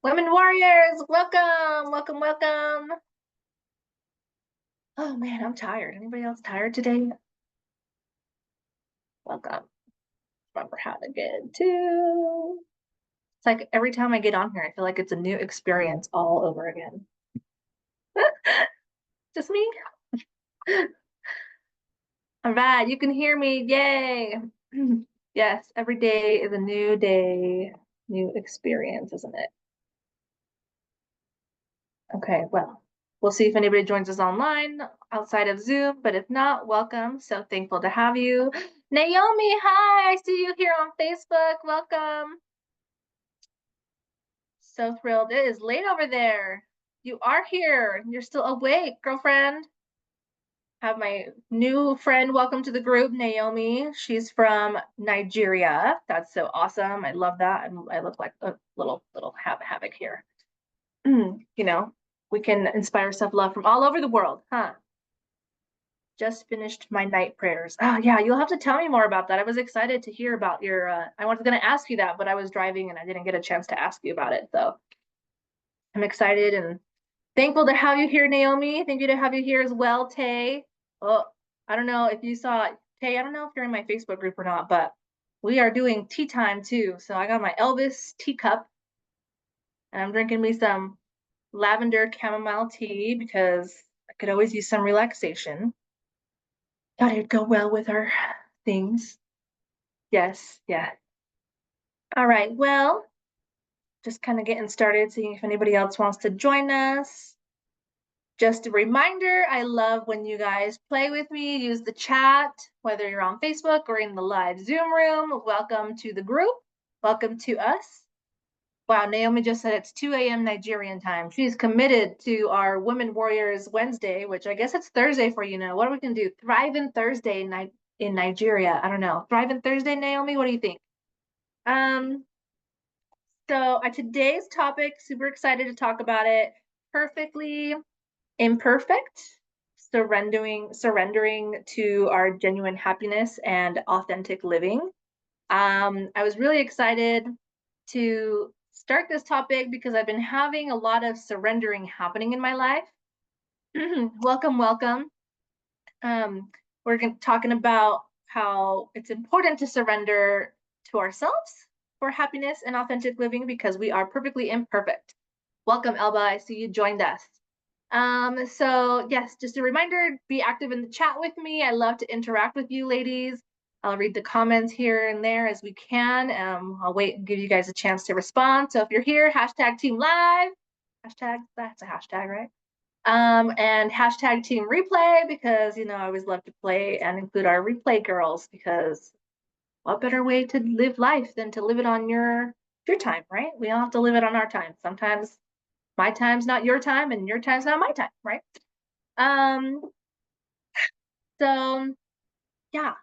Women warriors, welcome, welcome, welcome. Oh man, I'm tired. Anybody else tired today? Welcome. Remember how to get to. It's like every time I get on here, I feel like it's a new experience all over again. Just me? All right, you can hear me. Yay. Yes, every day is a new day, new experience, isn't it? Okay, well, we'll see if anybody joins us online outside of Zoom, but if not, welcome. So thankful to have you. Naomi, hi, I see you here on Facebook. Welcome. So thrilled. It is late over there. You are here. You're still awake, girlfriend. Have my new friend welcome to the group, Naomi. She's from Nigeria. That's so awesome. I love that. I look like a little havoc here. You know, we can inspire self-love from all over the world, huh? Just finished my night prayers. Oh yeah, you'll have to tell me more about that. I was excited to hear about your I was going to ask you that, but I was driving and I didn't get a chance to ask you about it. So I'm excited and thankful to have you here, Naomi. Thank you to have you here as well, Tay. Oh, I don't know if you saw Tay, I don't know if you're in my Facebook group or not, but we are doing tea time too. So I got my Elvis teacup and I'm drinking me some lavender chamomile tea because I could always use some relaxation. Thought it'd go well with our things. Yes, yeah. All right, well, just kind of getting started, seeing if anybody else wants to join us. Just a reminder, I love when you guys play with me, use the chat, whether you're on Facebook or in the live Zoom room. Welcome to the group. Welcome to us. Wow, Naomi just said it's 2 a.m. Nigerian time. She's committed to our Women Warriors Wednesday, which I guess it's Thursday for you now. What are we going to do? Thrive in Thursday in Nigeria. I don't know. Thrive in Thursday, Naomi? What do you think? Um, so today's topic, super excited to talk about it. Perfectly imperfect, surrendering to our genuine happiness and authentic living. I was really excited to start this topic because I've been having a lot of surrendering happening in my life. Welcome, welcome. We're talking about how it's important to surrender to ourselves for happiness and authentic living because we are perfectly imperfect. Welcome, Elba. I see you joined us. So yes, just a reminder, be active in the chat with me. I love to interact with you ladies. I'll read the comments here and there as we can. I'll wait and give you guys a chance to respond. So if you're here, hashtag team live, hashtag, that's a hashtag, right? And hashtag team replay because, you know, I always love to play and include our replay girls because what better way to live life than to live it on your time, right? We all have to live it on our time. Sometimes my time's not your time and your time's not my time, right? Um, so yeah,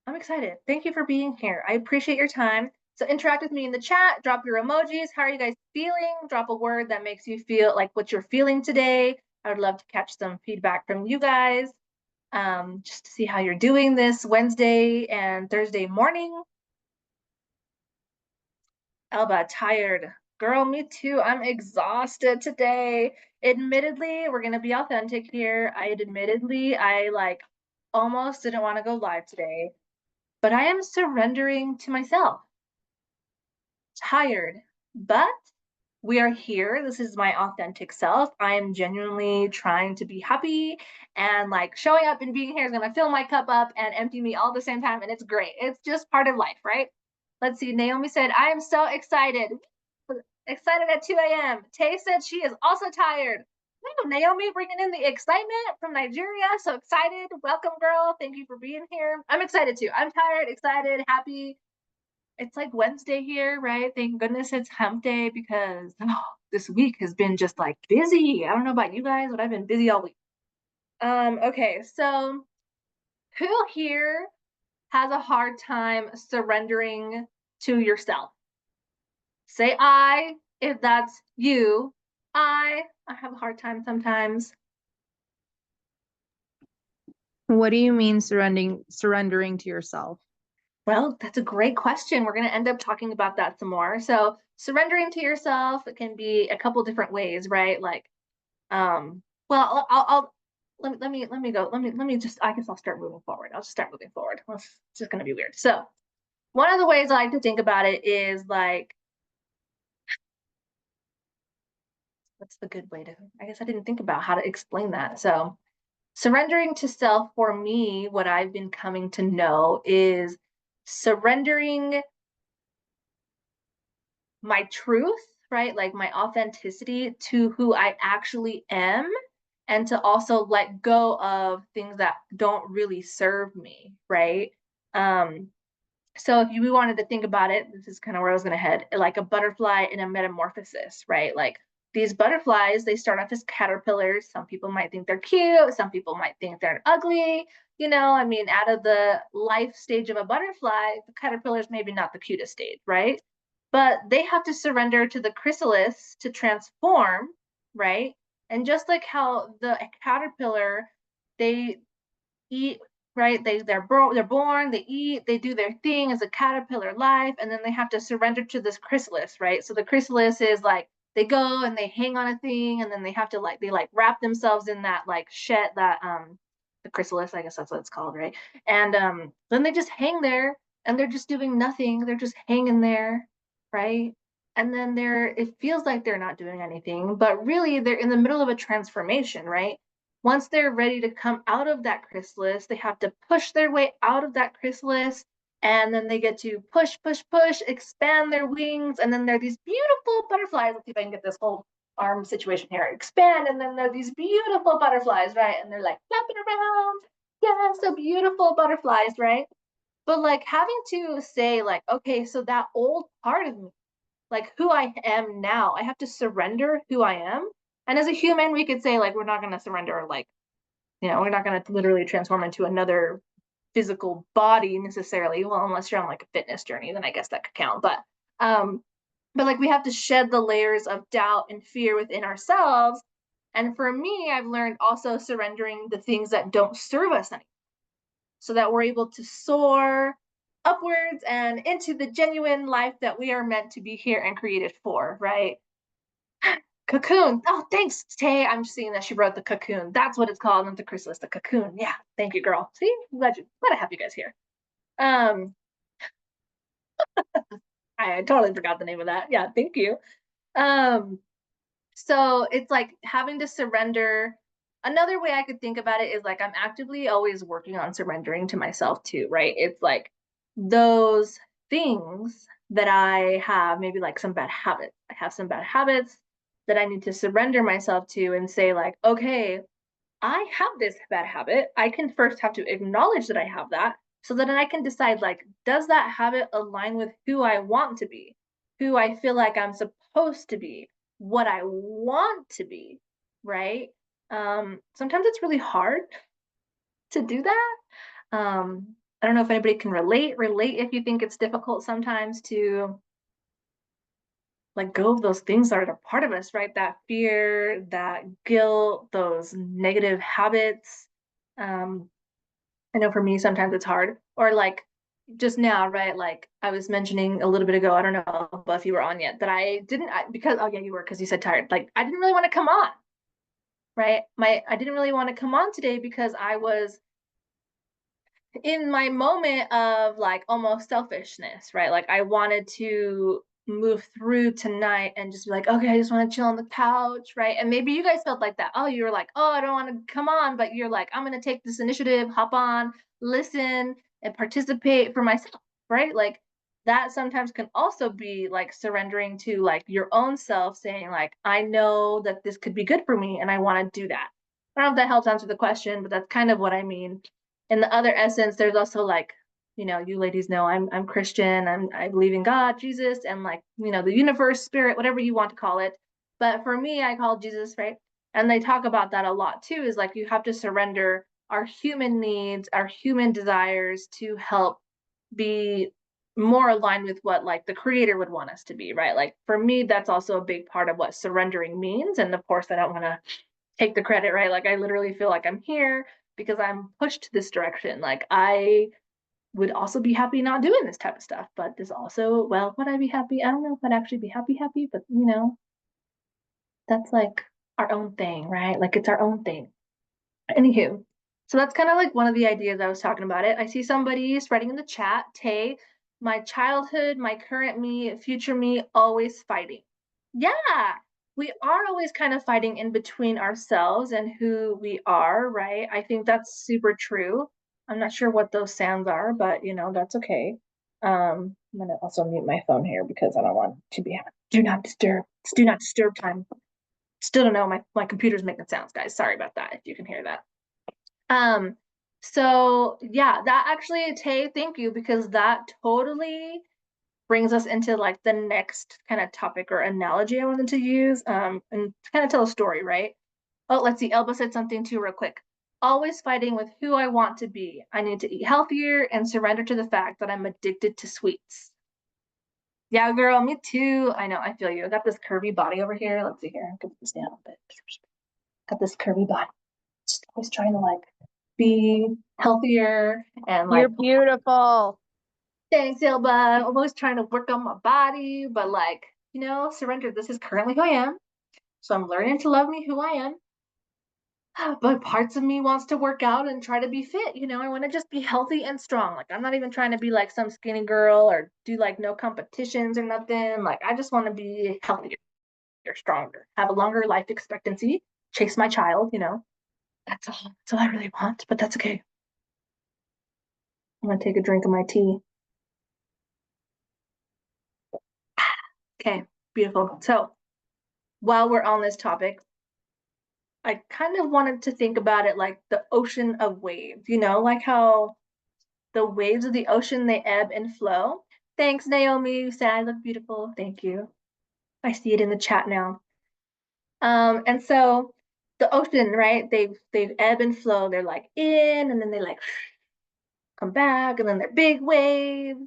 I'm excited. Thank you for being here. I appreciate your time. So interact with me in the chat, drop your emojis. How are you guys feeling? Drop a word that makes you feel like what you're feeling today. I would love to catch some feedback from you guys. Just to see how you're doing this Wednesday and Thursday morning. Elba, tired. Girl, me too. I'm exhausted today. Admittedly, we're gonna be authentic here. I like almost didn't want to go live today, but I am surrendering to myself. Tired, but we are here. This is my authentic self. I am genuinely trying to be happy and like showing up and being here is gonna fill my cup up and empty me all at the same time. And it's great. It's just part of life, right? Let's see. Naomi said, I am so excited. Excited at 2 a.m. Tay said she is also tired. Wow, Naomi bringing in the excitement from Nigeria. So excited. Welcome, girl. Thank you for being here. I'm excited too. I'm tired, excited, happy. It's like Wednesday here, right? Thank goodness it's hump day because this week has been just like busy. I don't know about you guys, but I've been busy all week. Okay, so who here has a hard time surrendering to yourself? Say I if that's you. I have a hard time sometimes. What do you mean surrendering to yourself? Well, that's a great question. We're going to end up talking about that some more. So, surrendering to yourself can be a couple different ways, right? Like, well, I'll let me go. Let me just. I guess I'll start moving forward. I'll just start moving forward. Well, it's just going to be weird. So, one of the ways I like to think about it is like, what's the good way to? I guess I didn't think about how to explain that. So, surrendering to self for me, what I've been coming to know is surrendering my truth, right? Like my authenticity to who I actually am, and to also let go of things that don't really serve me, right? Um, so if you wanted to think about it, this is kind of where I was going to head, like a butterfly in a metamorphosis, right? Like these butterflies, they start off as caterpillars. Some people might think they're cute, some people might think they're ugly. I mean, out of the life stage of a butterfly, the caterpillar is maybe not the cutest stage, right? But they have to surrender to the chrysalis to transform, right? And just like how the caterpillar, they eat, right? They're born, they eat, they do their thing as a caterpillar life, and then they have to surrender to this chrysalis, right? So the chrysalis is like they go and they hang on a thing, and then they have to like wrap themselves in that like shed, that the chrysalis, I guess that's what it's called, right? And then they just hang there, and they're just doing nothing. They're just hanging there, right? And then it feels like they're not doing anything, but really they're in the middle of a transformation, right? Once they're ready to come out of that chrysalis, they have to push their way out of that chrysalis, and then they get to push, push, push, expand their wings, and then they're these beautiful butterflies. Let's see if I can get this whole arm situation here. Expand, and then they're these beautiful butterflies, right? And they're like flapping around. Yeah, so beautiful butterflies, right? But like having to say, like, okay, so that old part of me, like who I am now, I have to surrender who I am. And as a human, we could say, like, we're not going to surrender, like, we're not going to literally transform into another physical body necessarily. Well, unless you're on like a fitness journey, then I guess that could count. Um, but like we have to shed the layers of doubt and fear within ourselves. And for me, I've learned also surrendering the things that don't serve us anymore, so that we're able to soar upwards and into the genuine life that we are meant to be here and created for, right? Cocoon. Oh, thanks, Tay. I'm just seeing that she wrote the cocoon. That's what it's called, not the chrysalis, the cocoon. Yeah, thank you, girl. See, glad I have you guys here. Um, I totally forgot the name of that. Yeah, thank you. Um, so it's like having to surrender. Another way I could think about it is like I'm actively always working on surrendering to myself too, right? It's like those things that I have, maybe like some bad habits. I have some bad habits that I need to surrender myself to and say, like, okay, I have this bad habit. I can first have to acknowledge that I have that, so that I can decide, like, does that habit align with who I want to be, who I feel like I'm supposed to be, what I want to be, right? Sometimes it's really hard to do that. I don't know if anybody can relate if you think it's difficult sometimes to let go of those things that are a part of us, right? That fear, that guilt, those negative habits. Um, I know for me, sometimes it's hard. Or like just now, right? Like I was mentioning a little bit ago, I don't know if you were on yet, that because, oh yeah, you were, because you said tired. Like I didn't really want to come on, right? I didn't really want to come on today because I was in my moment of like almost selfishness, right? Like I wanted to move through tonight and just be like, okay, I just want to chill on the couch, right? And maybe you guys felt like that. Oh, you were like, oh, I don't want to come on, but you're like, I'm going to take this initiative, hop on, listen, and participate for myself, right? Like that sometimes can also be like surrendering to like your own self, saying like, I know that this could be good for me and I want to do that. I don't know if that helps answer the question, but that's kind of what I mean. In the other essence, there's also like, you ladies know I'm Christian. I believe in God, Jesus, and like, the universe, spirit, whatever you want to call it. But for me, I call Jesus, right? And they talk about that a lot too, is like you have to surrender our human needs, our human desires to help be more aligned with what like the creator would want us to be, right? Like for me, that's also a big part of what surrendering means. And of course, I don't want to take the credit, right? Like I literally feel like I'm here because I'm pushed this direction. Like I would also be happy not doing this type of stuff. But there's also, well, would I be happy? I don't know if I'd actually be happy, but that's like our own thing, right? Like it's our own thing. Anywho, so that's kind of like one of the ideas I was talking about it. I see somebody spreading in the chat, Tay, my childhood, my current me, future me, always fighting. Yeah, we are always kind of fighting in between ourselves and who we are, right? I think that's super true. I'm not sure what those sounds are, but that's okay. I'm gonna also mute my phone here because I don't want to be do not disturb. It's do not disturb time. Still don't know, my computer's making sounds, guys. Sorry about that if you can hear that. So yeah, that actually, Tay, thank you, because that totally brings us into like the next kind of topic or analogy I wanted to use, and to kind of tell a story, right? Oh, let's see. Elba said something too, real quick. Always fighting with who I want to be. I need to eat healthier and surrender to the fact that I'm addicted to sweets. Yeah, girl, me too. I know, I feel you. I got this curvy body over here. Let's see here. I'll put this down a bit. Got this curvy body. Just always trying to like be healthier and like. You're beautiful. Thanks, Ilba. I'm always trying to work on my body, but like, surrender. This is currently who I am. So I'm learning to love me who I am. But parts of me wants to work out and try to be fit. I want to just be healthy and strong. Like I'm not even trying to be like some skinny girl or do like no competitions or nothing. Like I just want to be healthier, stronger, have a longer life expectancy, chase my child. That's all. That's all I really want, but that's okay. I'm gonna take a drink of my tea. Okay, beautiful. So while we're on this topic, I kind of wanted to think about it like the ocean of waves, like how the waves of the ocean, they ebb and flow. Thanks, Naomi. You said I look beautiful. Thank you. I see it in the chat now. And so the ocean, right? They've ebb and flow. They're like in, and then they like come back, and then they're big waves,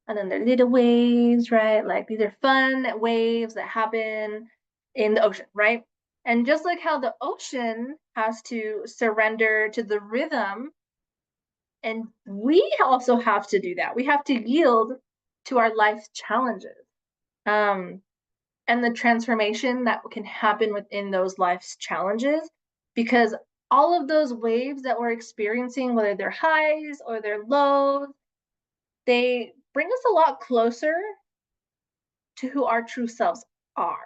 and then they're little waves, right? Like these are fun waves that happen in the ocean, right? And just like how the ocean has to surrender to the rhythm, and we also have to do that. We have to yield to our life's challenges. Um, and the transformation that can happen within those life's challenges, because all of those waves that we're experiencing, whether they're highs or they're lows, they bring us a lot closer to who our true selves are,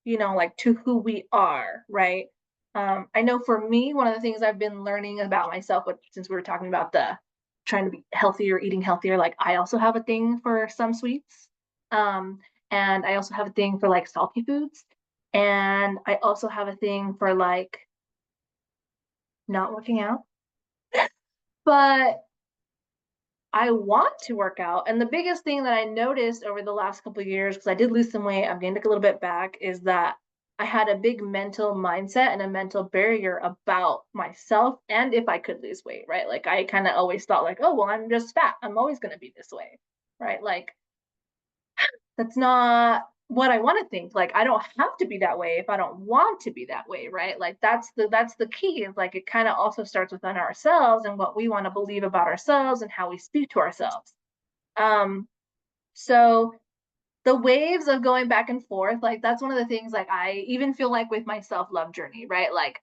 like to who we are, right? I know for me, one of the things I've been learning about myself, since we were talking about the trying to be healthier, eating healthier, like I also have a thing for some sweets. And I also have a thing for like salty foods. And I also have a thing for like not working out. But I want to work out. And the biggest thing that I noticed over the last couple of years, because I did lose some weight, I've gained a little bit back, is that I had a big mental mindset and a mental barrier about myself and if I could lose weight, right? Like I kind of always thought like, oh, well, I'm just fat. I'm always going to be this way, right? Like that's not what I want to think. Like I don't have to be that way if I don't want to be that way, right? Like that's the key. Is like it kind of also starts within ourselves and what we want to believe about ourselves and how we speak to ourselves. So the waves of going back and forth, like that's one of the things like I even feel like with my self-love journey, right? Like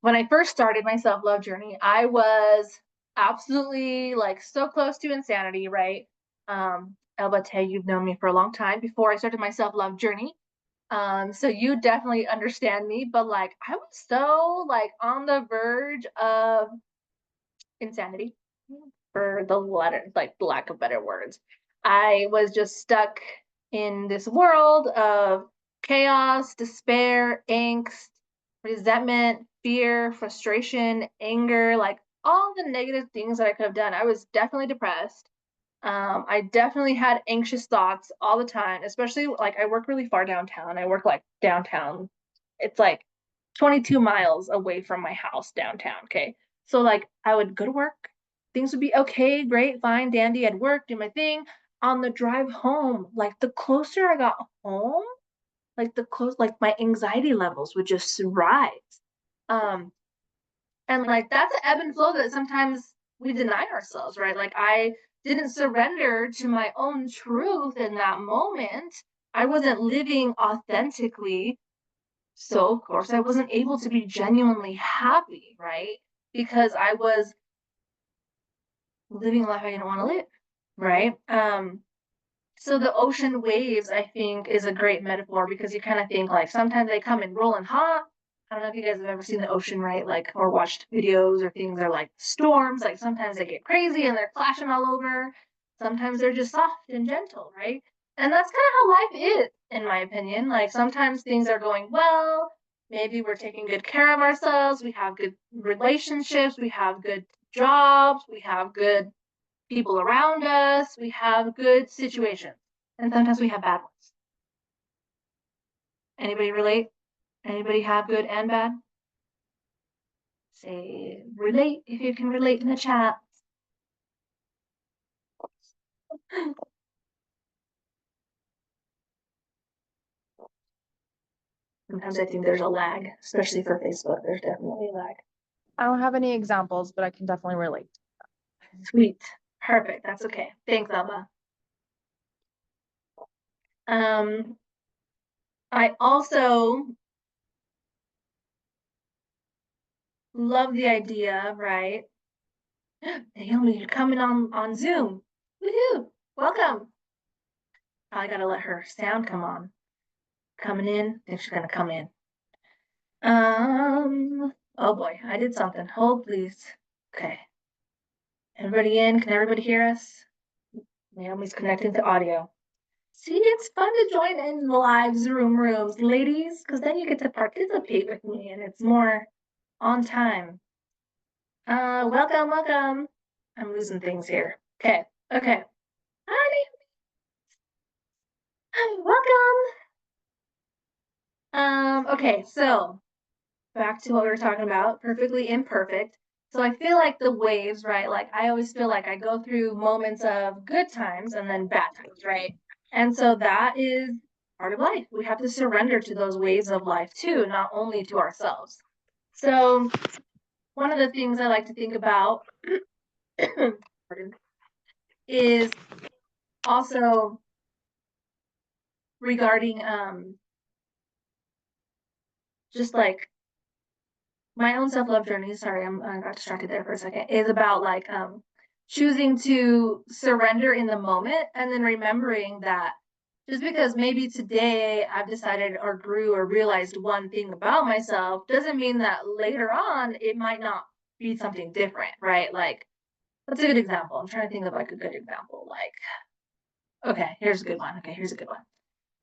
when I first started my self-love journey, I was absolutely like so close to insanity, right? Elba Tay, you've known me for a long time before I started my self-love journey. So you definitely understand me, but like I was so like on the verge of insanity, for the letter, like lack of better words. I was just stuck in this world of chaos, despair, angst, resentment, fear, frustration, anger, like all the negative things that I could have done. I was definitely depressed. I definitely had anxious thoughts all the time, especially like I work really far downtown. I work like downtown. It's like 22 miles away from my house downtown. Okay. So like I would go to work, things would be okay, great, fine, dandy. I'd work, do my thing. On the drive home, like the closer I got home, like my anxiety levels would just rise. Um, and like that's an ebb and flow that sometimes we deny ourselves, right? Like didn't surrender to my own truth in that moment, I wasn't living authentically. So, of course, I wasn't able to be genuinely happy, right? Because I was living a life I didn't want to live, right? So the ocean waves, I think, is a great metaphor because you kind of think like sometimes they come in rolling hot. I don't know if you guys have ever seen the ocean, right? Like, or watched videos or things are like storms. Like sometimes they get crazy and they're clashing all over. Sometimes they're just soft and gentle, right? And that's kind of how life is, in my opinion. Like sometimes things are going well. Maybe we're taking good care of ourselves. We have good relationships. We have good jobs. We have good people around us, we have good situations, and sometimes we have bad ones. Anybody relate? Anybody have good and bad? Say relate if you can relate in the chat. Sometimes I think there's a lag, especially for Facebook. There's definitely a lag. I don't have any examples, but I can definitely relate. Sweet. Perfect. That's okay. Thanks, Alba. I also love the idea, right? Naomi, you're coming on Zoom. Woohoo! Welcome. Probably gotta let her sound come on. Coming in. I think she's gonna come in. Oh boy, I did something. Hold please. Okay. Everybody in? Can everybody hear us? Naomi's connecting to audio. See, it's fun to join in the live Zoom rooms, ladies, because then you get to participate with me and it's more on time. Welcome, welcome. I'm losing things here. Okay, okay. Hi, welcome. Okay, so back to what we were talking about, perfectly imperfect. So I feel like the waves, right? Like I always feel like I go through moments of good times and then bad times, right? And so that is part of life. We have to surrender to those waves of life too, not only to ourselves. So one of the things I like to think about is also regarding just like my own self-love journey, sorry, I got distracted there for a second, is about like choosing to surrender in the moment and then remembering that just because maybe today I've decided or grew or realized one thing about myself doesn't mean that later on it might not be something different, right? Like, that's a good example. I'm trying to think of like a good example. Like, okay, here's a good one. Okay, here's a good one.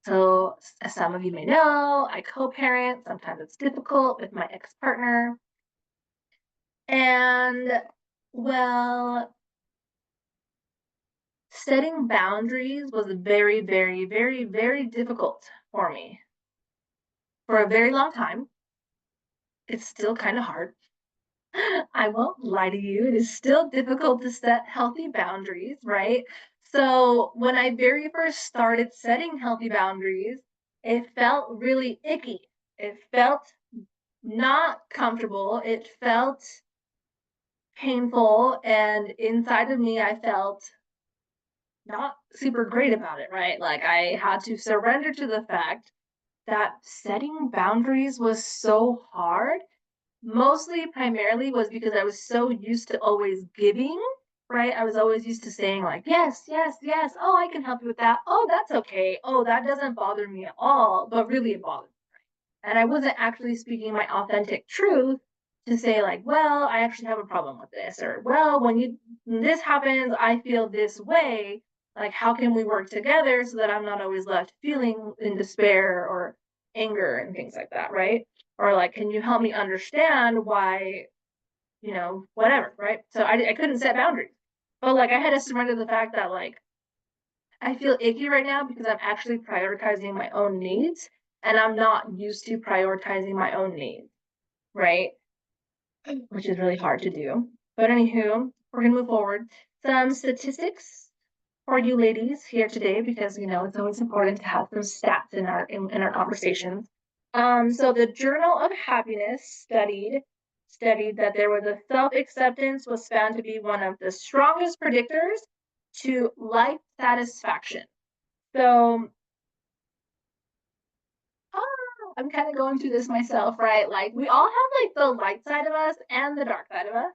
So, as some of you may know, I co-parent. Sometimes it's difficult with my ex-partner. And well, setting boundaries was very, very, very, very difficult for me for a very long time. It's still kind of hard. I won't lie to you. It is still difficult to set healthy boundaries, right? So when I very first started setting healthy boundaries, it felt really icky. It felt not comfortable. It felt painful. And inside of me, I felt not super great about it, right? Like I had to surrender to the fact that setting boundaries was so hard. Mostly primarily was because I was so used to always giving, right? I was always used to saying like, yes, yes, yes. Oh, I can help you with that. Oh, that's okay. Oh, that doesn't bother me at all. But really it bothered me. And I wasn't actually speaking my authentic truth to say like, well, I actually have a problem with this, or well, when this happens, I feel this way. Like, how can we work together so that I'm not always left feeling in despair or anger and things like that, right? Or like, can you help me understand why, whatever, right? So I couldn't set boundaries, but like I had to surrender to the fact that like I feel icky right now because I'm actually prioritizing my own needs and I'm not used to prioritizing my own needs, right? Which is really hard to do. But anywho, we're gonna move forward. Some statistics for you ladies here today because it's always important to have some stats in our conversations. So the Journal of Happiness studied that there was a self-acceptance was found to be one of the strongest predictors to life satisfaction. So I'm kind of going through this myself, right? Like we all have like the light side of us and the dark side of us.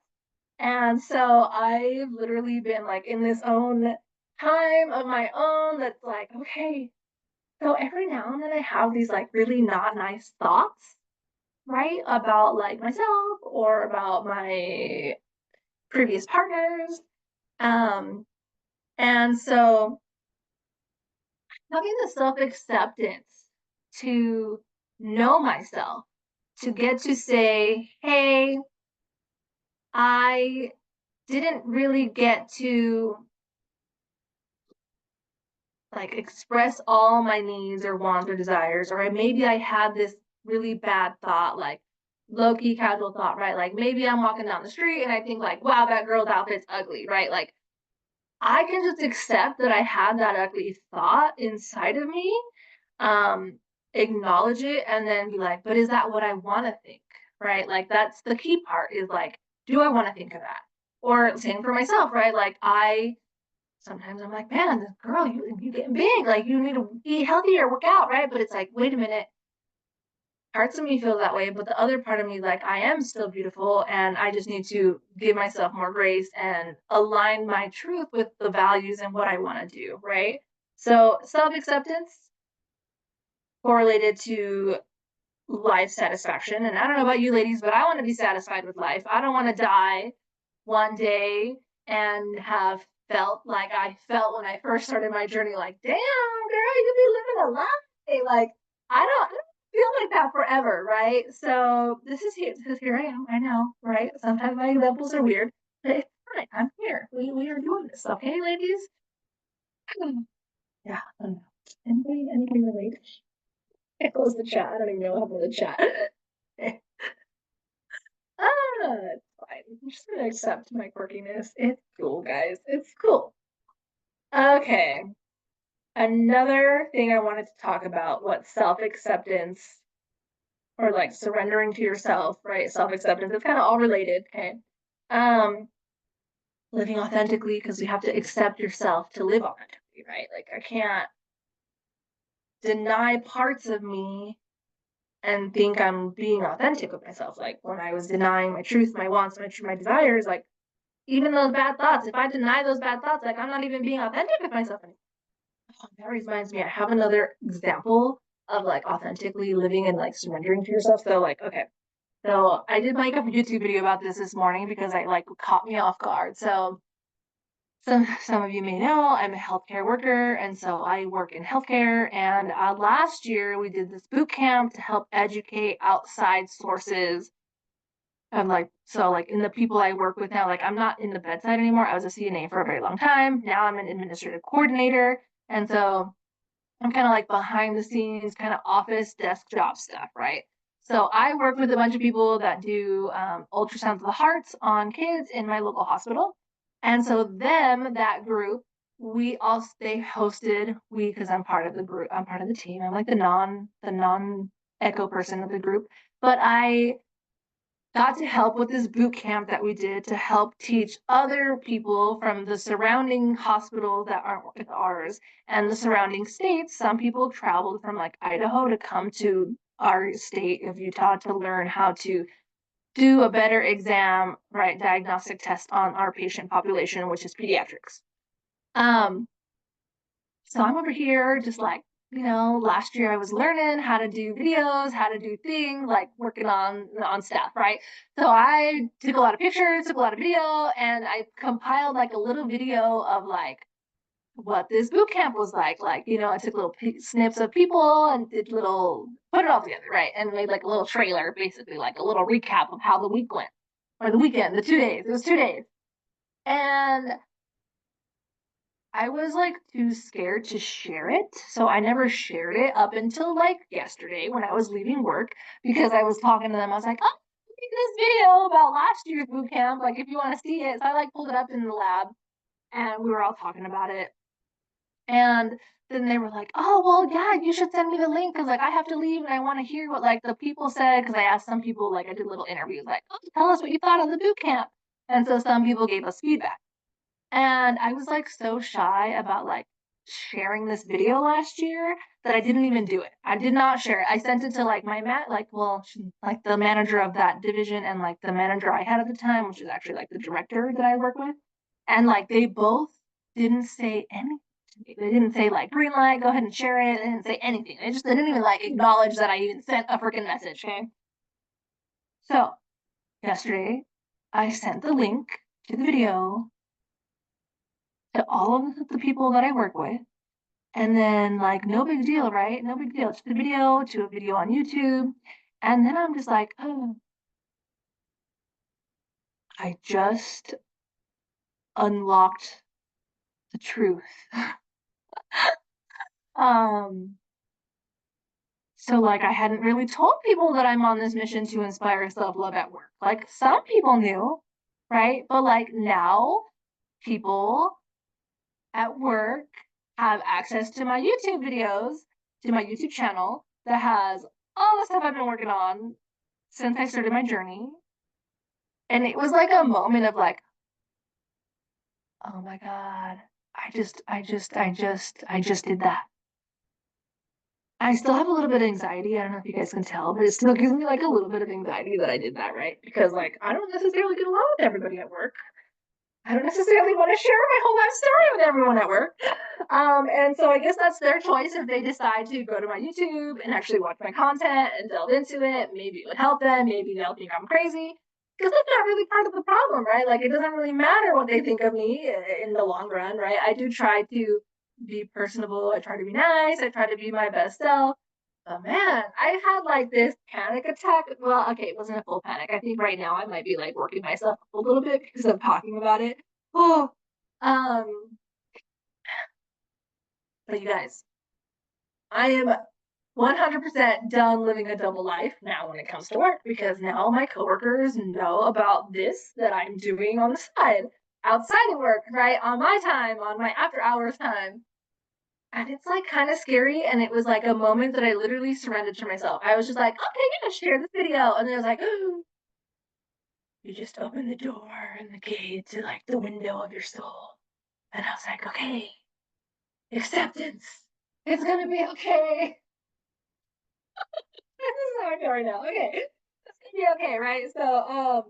And so I've literally been like in this own time of my own that's like, okay, so every now and then I have these like really not nice thoughts, right? About like myself or about my previous partners. Um, and so having the self acceptance to know myself, to get to say, hey, I didn't really get to like express all my needs or wants or desires, or maybe I had this really bad thought, like low key casual thought, right? Like maybe I'm walking down the street and I think like, wow, that girl's outfit's ugly, right? Like I can just accept that I had that ugly thought inside of me, um, acknowledge it, and then be like, but is that what I want to think, right? Like that's the key part is like, do I want to think of that? Or same for myself, right? Like I sometimes I'm like, man, this girl, you getting big, like you need to eat healthier, work out, right? But it's like, wait a minute, parts of me feel that way, but the other part of me, like, I am still beautiful, and I just need to give myself more grace and align my truth with the values and what I want to do, right? So self acceptance correlated to life satisfaction. And I don't know about you ladies, but I want to be satisfied with life. I don't want to die one day and have felt like I felt when I first started my journey, like, damn, girl, you be living a lie. Like, I don't feel like that forever, right? So this is here I am. I know, right? Sometimes my examples are weird, but it's fine. I'm here. We are doing this, okay, ladies? Yeah, I don't know. Anybody relate? It close the chat. I don't even know how to the chat. It's fine. I'm just gonna accept my quirkiness. It's cool, guys. It's cool. Okay. Another thing I wanted to talk about what self-acceptance or like surrendering to yourself, right? Self-acceptance. It's kind of all related. Okay. Um, living authentically because you have to accept yourself to live authentically, right? Like I can't deny parts of me and think I'm being authentic with myself. Like when I was denying my truth, my wants, my desires, like even those bad thoughts, if I deny those bad thoughts, like I'm not even being authentic with myself anymore. Oh, that reminds me, I have another example of like authentically living and like surrendering to yourself. So like, okay. So I did make a YouTube video about this morning because I like caught me off guard. So some of you may know I'm a healthcare worker, and so I work in healthcare. And last year we did this boot camp to help educate outside sources. And like so, like in the people I work with now, like I'm not in the bedside anymore. I was a CNA for a very long time. Now I'm an administrative coordinator, and so I'm kind of like behind the scenes, kind of office desk job stuff, right? So I work with a bunch of people that do ultrasounds of the hearts on kids in my local hospital. And so that group, they hosted, because I'm part of the group, I'm part of the team. I'm like the non echo person of the group. But I got to help with this boot camp that we did to help teach other people from the surrounding hospitals that aren't with ours and the surrounding states. Some people traveled from like Idaho to come to our state of Utah to learn how to do a better exam, right, diagnostic test on our patient population, which is pediatrics. Um, so I'm over here just like, last year I was learning how to do videos, how to do things, like working on stuff, right? So I took a lot of pictures, took a lot of video, and I compiled like a little video of like what this boot camp was like. Like, I took little snips of people and put it all together, right? And made like a little trailer, basically, like a little recap of how the week went, or the weekend, the 2 days. It was 2 days. And I was like too scared to share it. So I never shared it up until like yesterday when I was leaving work because I was talking to them. I was like, oh, make this video about last year's boot camp. Like, if you want to see it. So I like pulled it up in the lab and we were all talking about it. And then they were like, oh, well, yeah, you should send me the link because like I have to leave and I want to hear what like the people said. Because I asked some people, like I did little interviews, like, oh, tell us what you thought of the boot camp. And so some people gave us feedback. And I was like so shy about like sharing this video last year that I didn't even do it. I did not share it. I sent it to like my like the manager of that division and like the manager I had at the time, which is actually like the director that I work with. And like they both didn't say anything to me. They didn't say like green light, go ahead and share it. They didn't say anything. They didn't even like acknowledge that I even sent a freaking message. Okay. So yesterday I sent the link to the video to all of the people that I work with. And then, like, no big deal, right? No big deal. It's the video to a video on YouTube. And then I'm just like, oh, I just unlocked the truth. um, so like I hadn't really told people that I'm on this mission to inspire self-love at work. Like some people knew, right? But like now people at work have access to my YouTube videos, to my YouTube channel that has all the stuff I've been working on since I started my journey. And it was like a moment of like, oh my God, I just did that. I still have a little bit of anxiety. I don't know if you guys can tell, but it still gives me like a little bit of anxiety that I did that, right? Because like I don't necessarily get along with everybody at work. I don't necessarily want to share my whole life story with everyone at work. And so I guess that's their choice if they decide to go to my YouTube and actually watch my content and delve into it. Maybe it would help them. Maybe they'll think I'm crazy. Because that's not really part of the problem, right? Like it doesn't really matter what they think of me in the long run, right? I do try to be personable. I try to be nice. I try to be my best self. Oh man, I had like this panic attack. Well, okay, it wasn't a full panic. I think right now I might be like working myself up a little bit because I'm talking about it. Oh, um, but you guys, I am 100% done living a double life now when it comes to work because now my coworkers know about this that I'm doing on the side, outside of work, right? On my time, on my after hours time. And it's like kind of scary. And it was like a moment that I literally surrendered to myself. I was just like, okay, yeah, share this video. And then I was like, oh, you just open the door and the gate to like the window of your soul. And I was like, okay, acceptance. It's gonna be okay. This is how I feel right now. Okay. It's gonna be okay, right? So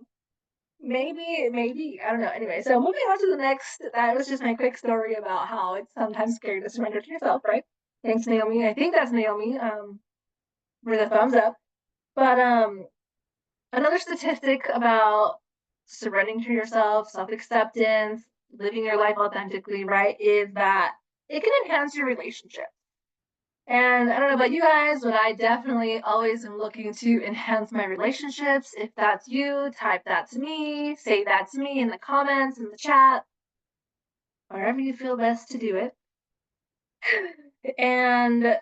maybe I don't know. Anyway, so moving on to the next, that was just my quick story about how it's sometimes scary to surrender to yourself, right? Thanks, Naomi. I think that's Naomi. For the thumbs up. But another statistic about surrendering to yourself, self-acceptance, living your life authentically, right, is that it can enhance your relationship. And I don't know about you guys, but I definitely always am looking to enhance my relationships. If that's you, type that to me, say that to me in the comments, in the chat, wherever you feel best to do it. And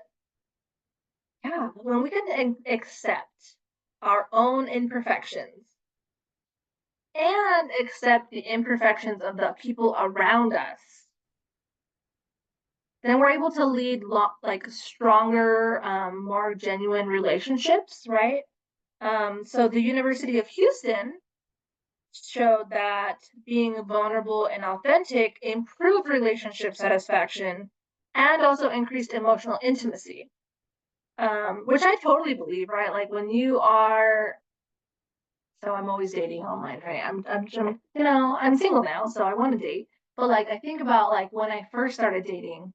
yeah, when we can accept our own imperfections and accept the imperfections of the people around us, then we're able to lead like stronger, more genuine relationships, right? So the University of Houston showed that being vulnerable and authentic improved relationship satisfaction and also increased emotional intimacy, which I totally believe, right? Like when you are, so I'm always dating online, right? I'm single now, so I want to date. But like, I think about like when I first started dating,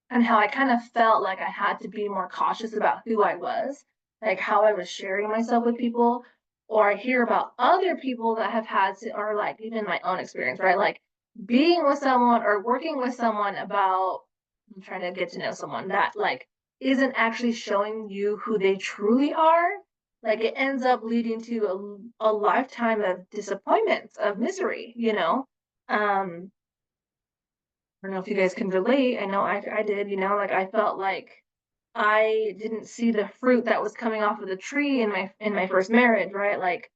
and how I kind of felt like I had to be more cautious about who I was, like how I was sharing myself with people, or I hear about other people that have had to, or like even my own experience, right? Like being with someone or working with someone about trying to get to know someone that like isn't actually showing you who they truly are. Like it ends up leading to a lifetime of disappointments, of misery, you know? I don't know if you guys can relate. I know I did, like I felt like I didn't see the fruit that was coming off of the tree in my first marriage, right? Like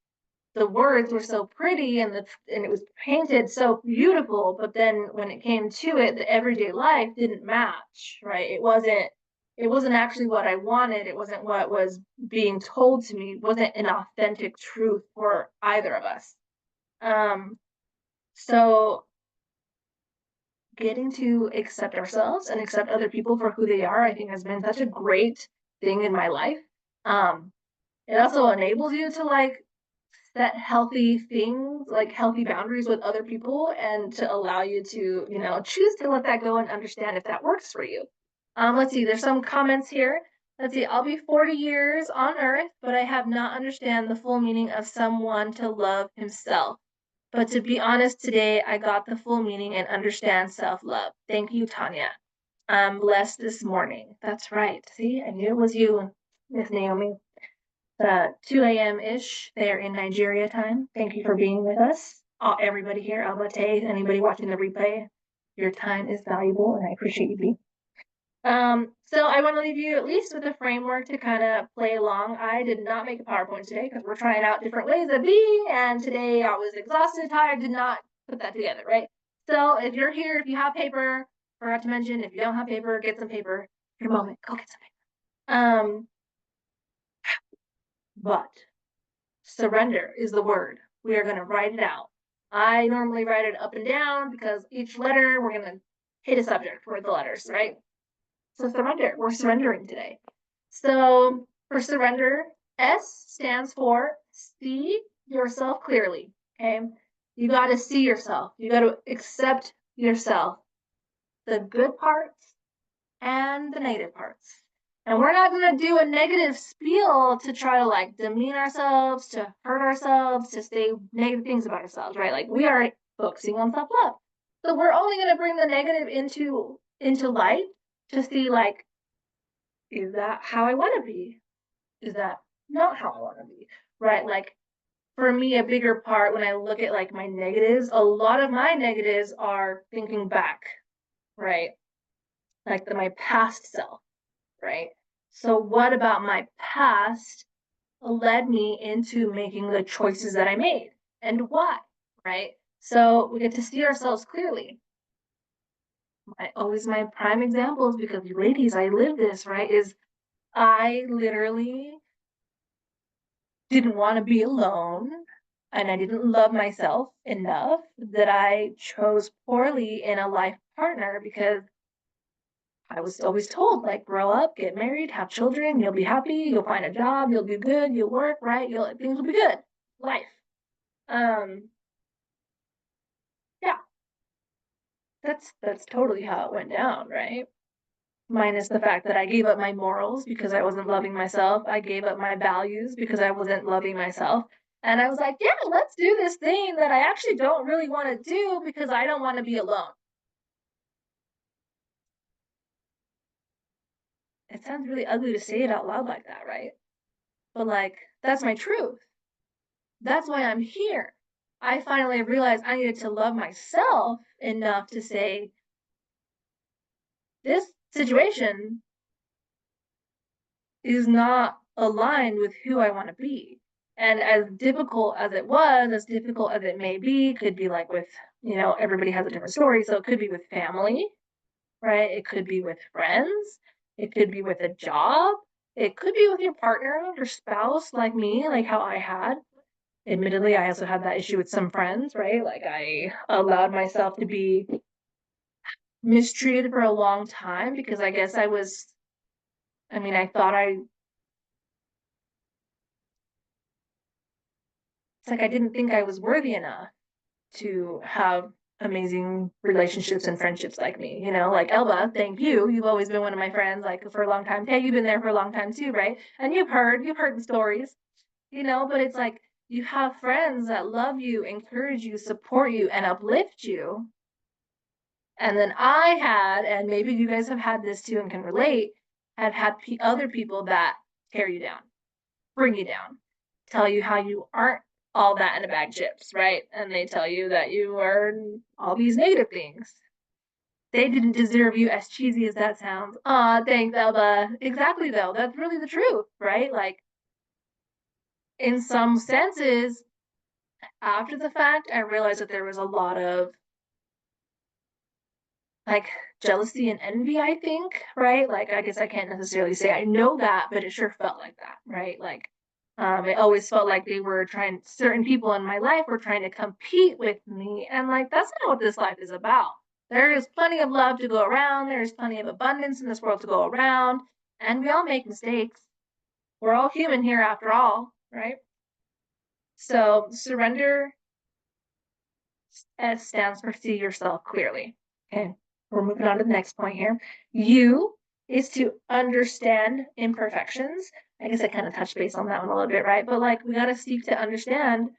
the words were so pretty and it was painted so beautiful, but then when it came to it, the everyday life didn't match, right? It wasn't actually what I wanted. It wasn't what was being told to me. It wasn't an authentic truth for either of us. So getting to accept ourselves and accept other people for who they are, I think has been such a great thing in my life. It also enables you to like set healthy things, like healthy boundaries with other people, and to allow you to, choose to let that go and understand if that works for you. Let's see, there's some comments here. Let's see, I'll be 40 years on earth, but I have not understand the full meaning of someone to love himself. But to be honest, today I got the full meaning and understand self-love. Thank you, Tanya. I'm blessed this morning. That's right. See, I knew it was you, Miss Naomi. 2 a.m. ish there in Nigeria time. Thank you for being with us. Everybody here, Albate, anybody watching the replay, your time is valuable and I appreciate you being. So I want to leave you at least with a framework to kind of play along. I did not make a PowerPoint today because we're trying out different ways of being, and today I was exhausted, tired, did not put that together, right? So if you're here, if you have paper, forgot to mention, if you don't have paper, get some paper. Your moment, go get some paper. But surrender is the word. We are going to write it out. I normally write it up and down because each letter we're going to hit a subject for the letters, right? So surrender. We're surrendering today. So for surrender, S stands for see yourself clearly. Okay. You got to see yourself. You got to accept yourself, the good parts and the negative parts. And we're not going to do a negative spiel to try to like demean ourselves, to hurt ourselves, to say negative things about ourselves, right? Like we are focusing on self-love. So we're only going to bring the negative into light to see like, is that how I want to be? Is that not how I want to be? Right? Like for me, a bigger part when I look at like my negatives, a lot of my negatives are thinking back, right? Like my past self, right? So what about my past led me into making the choices that I made and why, right? So we get to see ourselves clearly. Always my prime examples, because ladies, I live this, right? Is I literally didn't want to be alone and I didn't love myself enough that I chose poorly in a life partner because I was always told, like, grow up, get married, have children, you'll be happy, you'll find a job, you'll do good, you'll work, right? Things will be good. Life. Yeah, that's totally how it went down, right? Minus the fact that I gave up my morals because I wasn't loving myself. I gave up my values because I wasn't loving myself. And I was like, yeah, let's do this thing that I actually don't really want to do because I don't want to be alone. It sounds really ugly to say it out loud like that, right? But like, that's my truth. That's why I'm here. I finally realized I needed to love myself enough to say, this situation is not aligned with who I want to be. And as difficult as it was, as difficult as it may be, could be like with, everybody has a different story. So it could be with family, right? It could be with friends. It could be with a job. It could be with your partner, your spouse, like me, like how I had. Admittedly, I also had that issue with some friends, right? Like I allowed myself to be mistreated for a long time because I guess I thought it's like I didn't think I was worthy enough to have amazing relationships and friendships like me, like Elba, thank you. You've always been one of my friends, like for a long time. Hey, you've been there for a long time too, right? And you've heard the stories, but it's like you have friends that love you, encourage you, support you, and uplift you. And then I had, and maybe you guys have had this too and can relate, have had other people that tear you down, bring you down, tell you how you aren't all that in a bag of chips, right? And they tell you that you are all these negative things. They didn't deserve you, as cheesy as that sounds. Aw, thanks, Elba. Exactly, though. That's really the truth, right? Like, in some senses, after the fact, I realized that there was a lot of like jealousy and envy, I think, right? Like, I guess I can't necessarily say I know that, but it sure felt like that, right? Like, it always felt like certain people in my life were trying to compete with me. And like, that's not what this life is about. There is plenty of love to go around. There is plenty of abundance in this world to go around. And we all make mistakes. We're all human here after all, right? So surrender S stands for see yourself clearly. Okay, we're moving on to the next point here. U is to understand imperfections. I guess I kind of touched base on that one a little bit, right? But like we got to seek to understand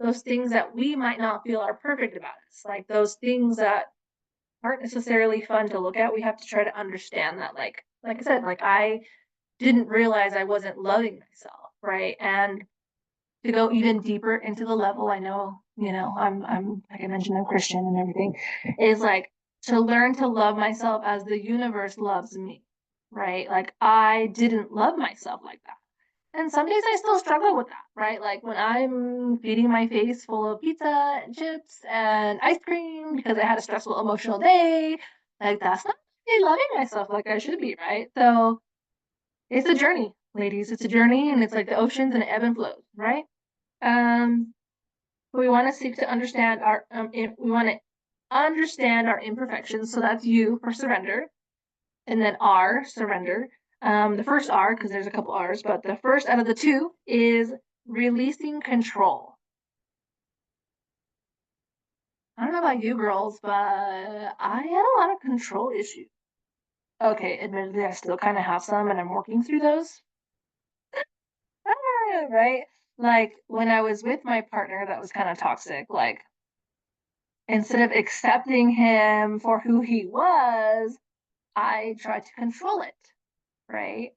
those things that we might not feel are perfect about us, like those things that aren't necessarily fun to look at. We have to try to understand that, like I said, like I didn't realize I wasn't loving myself, right? And to go even deeper into the level, I know, I'm like I mentioned, I'm Christian and everything, is like to learn to love myself as the universe loves me, right? Like I didn't love myself like that. And some days I still struggle with that, right? Like when I'm feeding my face full of pizza and chips and ice cream because I had a stressful emotional day, like that's not really loving myself like I should be, right? So it's a journey, ladies. It's a journey and it's like the oceans and it ebb and flows, right? Um, we want to seek to understand our we want to understand our imperfections. So that's U for surrender, and then R surrender. The first R, because there's a couple R's, but the first out of the two is releasing control. I don't know about you girls, but I had a lot of control issues. Okay, admittedly, I still kind of have some, and I'm working through those. Right? Like when I was with my partner that was kind of toxic, like instead of accepting him for who he was, I tried to control it, right?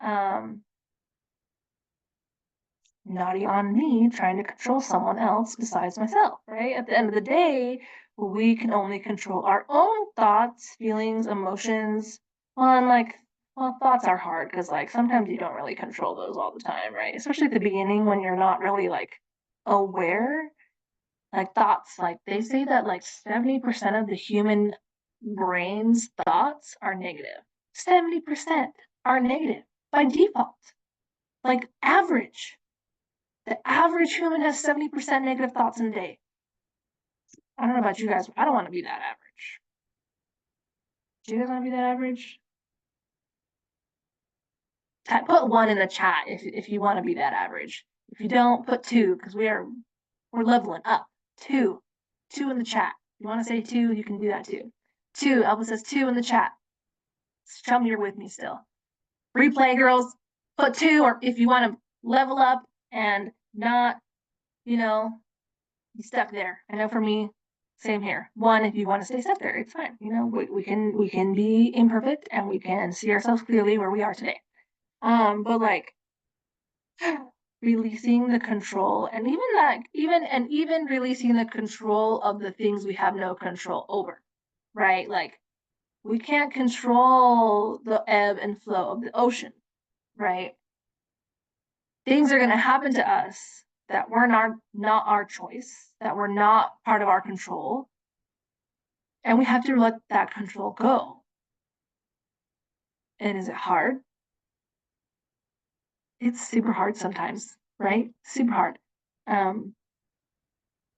Naughty on me trying to control someone else besides myself, right? At the end of the day, we can only control our own thoughts, feelings, emotions. Well, and like, well, thoughts are hard because like sometimes you don't really control those all the time, right? Especially at the beginning when you're not really like aware. Like thoughts, like they say that like 70% of the human brain's thoughts are negative. 70% are negative by default. Like average. The average human has 70% negative thoughts in a day. I don't know about you guys, but I don't want to be that average. Do you guys want to be that average? Put one in the chat if you want to be that average. If you don't, put two, because we're leveling up. Two. Two in the chat. If you want to say two, you can do that too. Two. Elvis says two in the chat. Tell me you're with me still. Replay girls, put two, or if you want to level up and not, be stuck there. I know for me, same here. One, if you want to stay stuck there, it's fine. We can be imperfect and we can see ourselves clearly where we are today. But like releasing the control and even releasing the control of the things we have no control over, right? Like we can't control the ebb and flow of the ocean, right? Things are going to happen to us that were not our choice, that were not part of our control, and we have to let that control go. And is it hard? It's super hard sometimes, right? Super hard.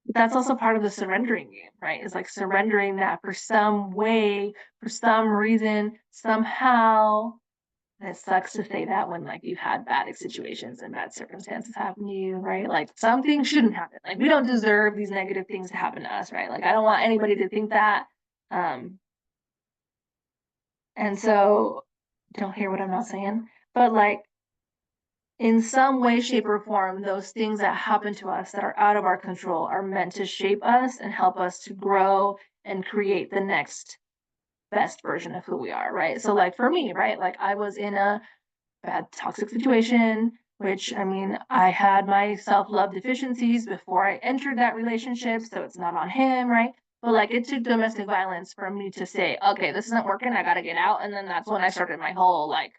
But that's also part of the surrendering game, right? Is like surrendering that for some way, for some reason, somehow. And it sucks to say that when like you've had bad situations and bad circumstances happen to you, right? Like something shouldn't happen. Like we don't deserve these negative things to happen to us, right? Like I don't want anybody to think that. And so don't hear what I'm not saying. But like in some way, shape, or form, those things that happen to us that are out of our control are meant to shape us and help us to grow and create the next best version of who we are, right? So like for me, right? Like I was in a bad toxic situation, which I mean, I had my self-love deficiencies before I entered that relationship, so it's not on him, right? But like it took domestic violence for me to say, okay, this isn't working, I gotta get out. And then that's when I started my whole like,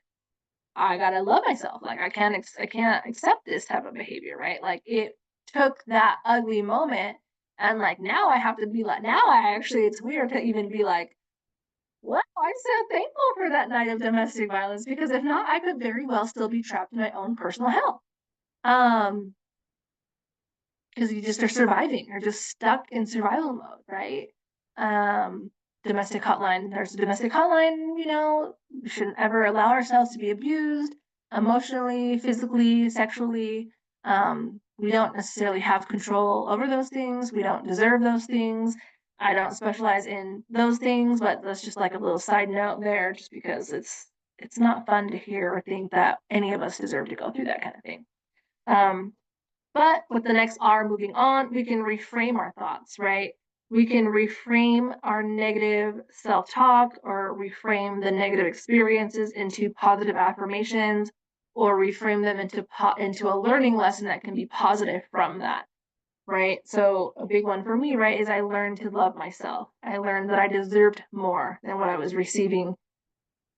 I gotta love myself. Like I can't accept this type of behavior, right? Like it took that ugly moment, and like now I have to be like, now I actually, it's weird to even be like, well, I'm so thankful for that night of domestic violence, because if not, I could very well still be trapped in my own personal hell. Because you just are surviving, or just stuck in survival mode, right? domestic hotline. There's a domestic hotline, you know, we shouldn't ever allow ourselves to be abused emotionally, physically, sexually. We don't necessarily have control over those things. We don't deserve those things. I don't specialize in those things, but that's just like a little side note there, just because it's not fun to hear or think that any of us deserve to go through that kind of thing. But with the next R moving on, we can reframe our thoughts, right? We can reframe our negative self-talk or reframe the negative experiences into positive affirmations or reframe them into a learning lesson that can be positive from that, right? So a big one for me, right, is I learned to love myself. I learned that I deserved more than what I was receiving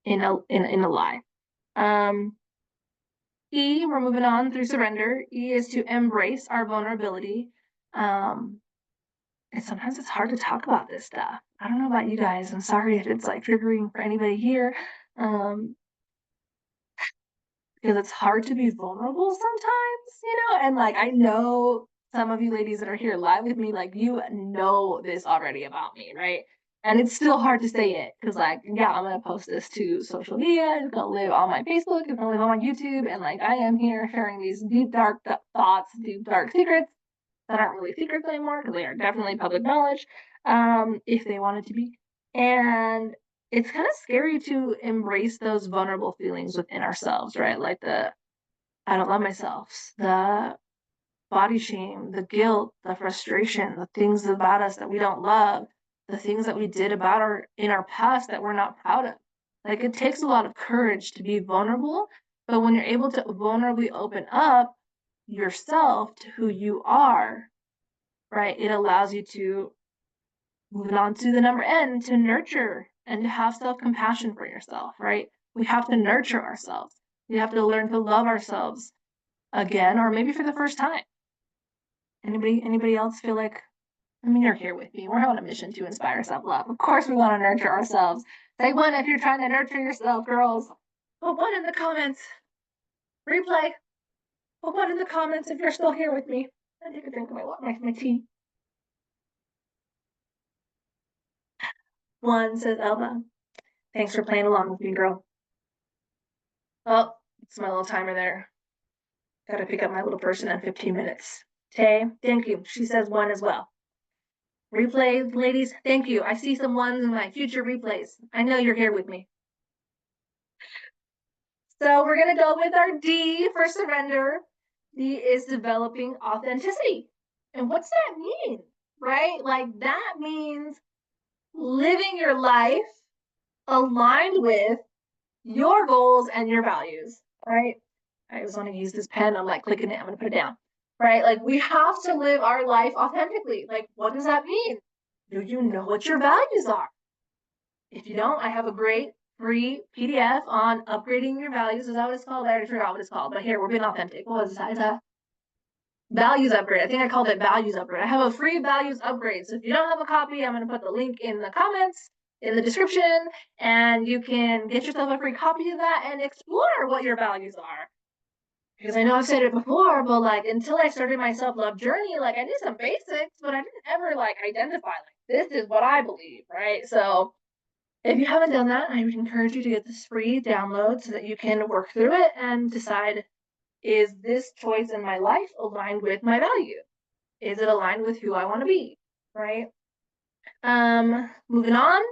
in a lie. E, we're moving on through surrender. E is to embrace our vulnerability. And sometimes it's hard to talk about this stuff. I don't know about you guys. I'm sorry if it's like triggering for anybody here. Because it's hard to be vulnerable sometimes, you know? And like, I know some of you ladies that are here live with me, like, you know this already about me, right? And it's still hard to say it because, like, yeah, I'm gonna post this to social media. It's gonna live on my Facebook. It's gonna live on my YouTube. And like, I am here sharing these deep, dark thoughts, deep, dark secrets that aren't really secrets anymore because they are definitely public knowledge, if they wanted to be. And it's kind of scary to embrace those vulnerable feelings within ourselves, right? Like the I don't love myself, the body shame, the guilt, the frustration, the things about us that we don't love, the things that we did about in our past that we're not proud of. Like it takes a lot of courage to be vulnerable, but when you're able to vulnerably open up yourself to who you are, right, it allows you to move on to the number N, to nurture and to have self-compassion for yourself, right? We have to nurture ourselves. We have to learn to love ourselves again, or maybe for the first time. Anybody else feel like, I mean, you're here with me. We're on a mission to inspire self-love. Of course we want to nurture ourselves. Say one if you're trying to nurture yourself, girls. Put one in the comments. Replay. Put one in the comments if you're still here with me. I take a drink of my tea. One, says Elba. Thanks for playing along with me, girl. Oh, it's my little timer there. Gotta pick up my little person in 15 minutes. Tay, thank you. She says one as well. Replays, ladies, thank you. I see some ones in my future replays. I know you're here with me. So we're gonna go with our D for surrender. D is developing authenticity. And what's that mean, right? Like that means living your life aligned with your goals and your values, right? I was want to use this pen. I'm like clicking it. I'm going to put it down, right? Like we have to live our life authentically. Like, what does that mean? Do you know what your values are? If you don't, I have a great free PDF on upgrading your values. Is that what it's called? I already forgot what it's called, but here, we're being authentic. What was that? Is that values upgrade? I think I called it values upgrade. I have a free values upgrade. So if you don't have a copy, I'm going to put the link in the comments, in the description, and you can get yourself a free copy of that and explore what your values are. Because I know I've said it before, but like until I started my self-love journey, like I knew some basics, but I didn't ever like identify like this is what I believe, right? So if you haven't done that, I would encourage you to get this free download so that you can work through it and decide, is this choice in my life aligned with my value? Is it aligned with who I want to be, right? Moving on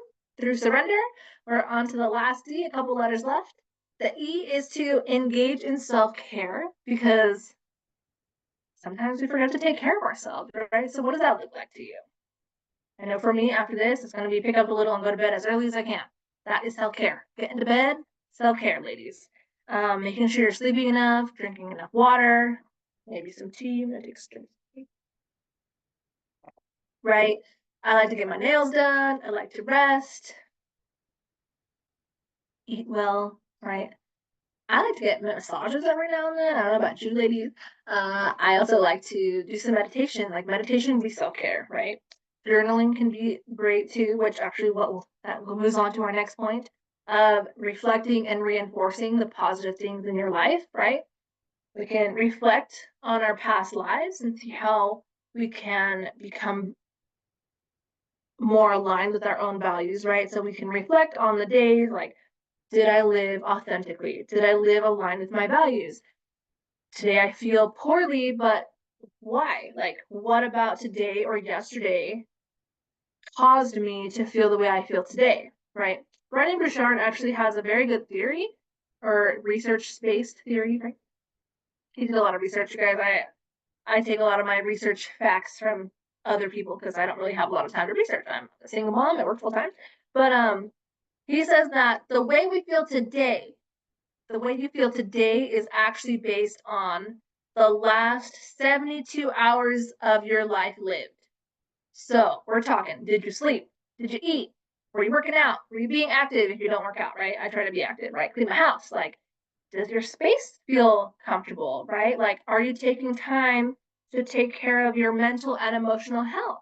through surrender, we're on to the last D, a couple letters left. The E is to engage in self-care because sometimes we forget to take care of ourselves, right? So what does that look like to you? I know for me, after this, it's going to be pick up a little and go to bed as early as I can. That is self-care. Get into bed, self-care, ladies. Making sure you're sleeping enough, drinking enough water, maybe some tea. I'm going to take some tea. Right? I like to get my nails done. I like to rest. Eat well, right? I like to get massages every now and then. I don't know about you ladies. I also like to do some meditation. Like meditation can be self-care, right? Journaling can be great too, which actually that moves on to our next point of reflecting and reinforcing the positive things in your life, right? We can reflect on our past lives and see how we can become more aligned with our own values, right? So we can reflect on the days like, did I live authentically? Did I live aligned with my values? Today I feel poorly, but why? Like, what about today or yesterday caused me to feel the way I feel today, right? Brené Brochard actually has a very good theory or research-based theory, right? He did a lot of research, you guys. I take a lot of my research facts from other people because I don't really have a lot of time to research. I'm a single mom, I work full time. But he says that the way we feel today, the way you feel today is actually based on the last 72 hours of your life lived. So we're talking, did you sleep? Did you eat? Were you working out? Were you being active if you don't work out, right? I try to be active, right? Clean my house. Like, does your space feel comfortable, right? Like, are you taking time to take care of your mental and emotional health,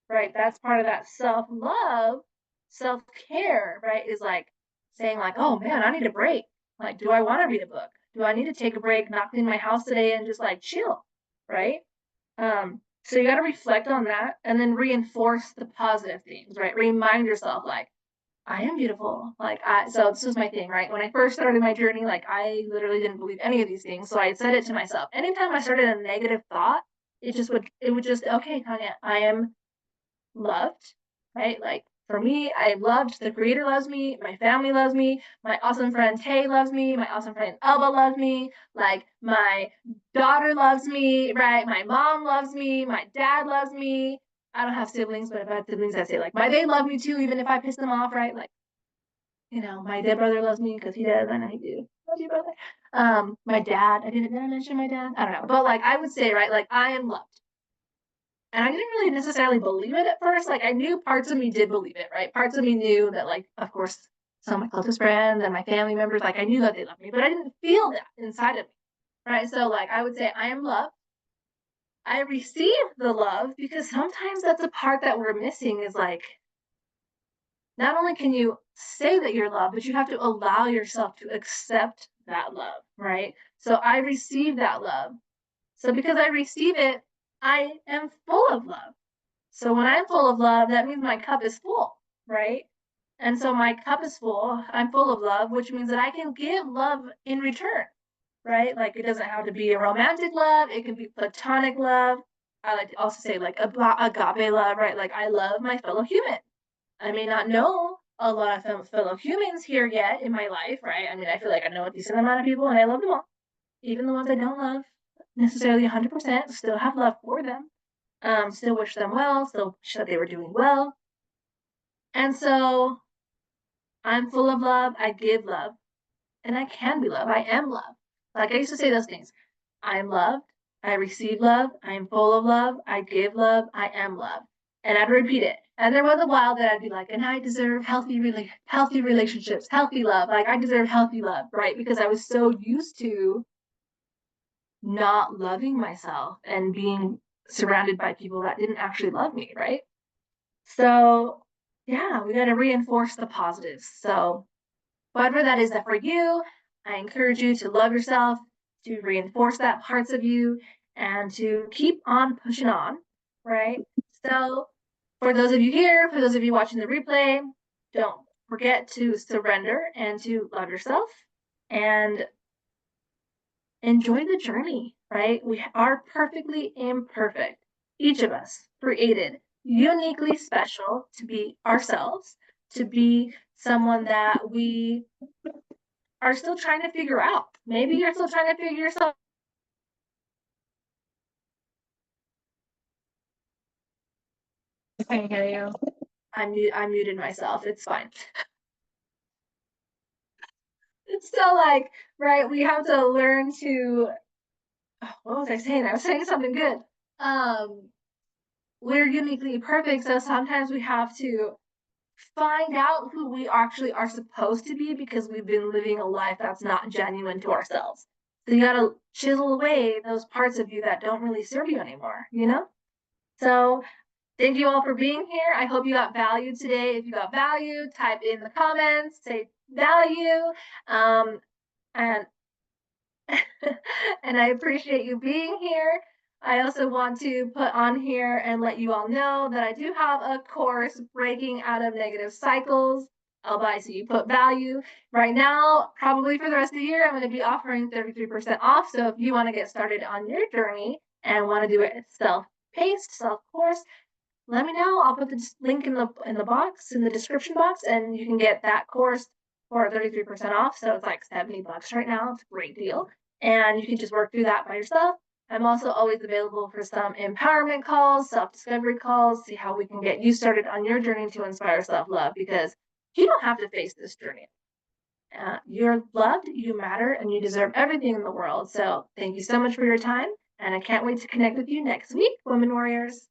right? That's part of that self-love, self-care, right? Is like saying like, oh man, I need a break. Like, do I want to read a book? Do I need to take a break, not clean my house today and just like chill, right? So you got to reflect on that and then reinforce the positive things, right? Remind yourself, like, I am beautiful. So this was my thing, right? When I first started my journey, like, I literally didn't believe any of these things. So I said it to myself. Anytime I started a negative thought, it would just, okay, Tanya, I am loved, right? Like for me, I loved, the creator loves me, my family loves me, my awesome friend Tay loves me, my awesome friend Elba loves me, like my daughter loves me, right? My mom loves me, my dad loves me. I don't have siblings, but if I had siblings, I'd say like they love me too, even if I piss them off, right? Like, my dead brother loves me because he does, and I do. Love you, brother. My dad, did I mention my dad? I don't know. But like I would say, right, like I am loved. And I didn't really necessarily believe it at first. Like I knew parts of me did believe it, right? Parts of me knew that, like, of course, some of my closest friends and my family members, like I knew that they loved me, but I didn't feel that inside of me, right? So like I would say I am loved. I receive the love because sometimes that's a part that we're missing is like, not only can you say that you're loved, but you have to allow yourself to accept that love, right? So I receive that love. So because I receive it, I am full of love. So when I'm full of love, that means my cup is full, right? And so my cup is full, I'm full of love, which means that I can give love in return, right? Like it doesn't have to be a romantic love, it can be platonic love. I like to also say like agape love, right? Like I love my fellow human. I may not know a lot of fellow humans here yet in my life, right? I mean, I feel like I know a decent amount of people and I love them all. Even the ones I don't love necessarily 100%, still have love for them. Still wish them well, still wish that they were doing well. And so I'm full of love, I give love, and I can be love. I am love. Like I used to say those things. I am loved, I receive love, I am full of love, I give love, I am love. And I'd repeat it. And there was a while that I'd be like, and I deserve healthy relationships, healthy love. Like I deserve healthy love, right? Because I was so used to not loving myself and being surrounded by people that didn't actually love me, right? So yeah, we got to reinforce the positives. So whatever that is that for you, I encourage you to love yourself, to reinforce that parts of you, and to keep on pushing on, right? So for those of you here, for those of you watching the replay, don't forget to surrender and to love yourself and enjoy the journey, right? We are perfectly imperfect. Each of us created uniquely special to be ourselves, to be someone that we are still trying to figure out. Maybe you're still trying to figure yourself. I can hear you. I muted myself. It's fine. It's still like, right, we have to learn to, what was I saying? I was saying something good. Um, we're uniquely perfect, so sometimes we have to find out who we actually are supposed to be because we've been living a life that's not genuine to ourselves. So you gotta chisel away those parts of you that don't really serve you anymore, you know? So thank you all for being here. I hope you got value today. If you got value, type in the comments, say value. And and I appreciate you being here. I also want to put on here and let you all know that I do have a course, Breaking Out of Negative Cycles. I'll buy so you put value. Right now, probably for the rest of the year, I'm going to be offering 33% off. So if you want to get started on your journey and want to do it self-paced, self-course, let me know. I'll put the link in the box, in the description box, and you can get that course for 33% off. So it's like $70 right now. It's a great deal. And you can just work through that by yourself. I'm also always available for some empowerment calls, self-discovery calls, see how we can get you started on your journey to inspire self-love, because you don't have to face this journey. You're loved, you matter, and you deserve everything in the world. So thank you so much for your time. And I can't wait to connect with you next week, Women Warriors.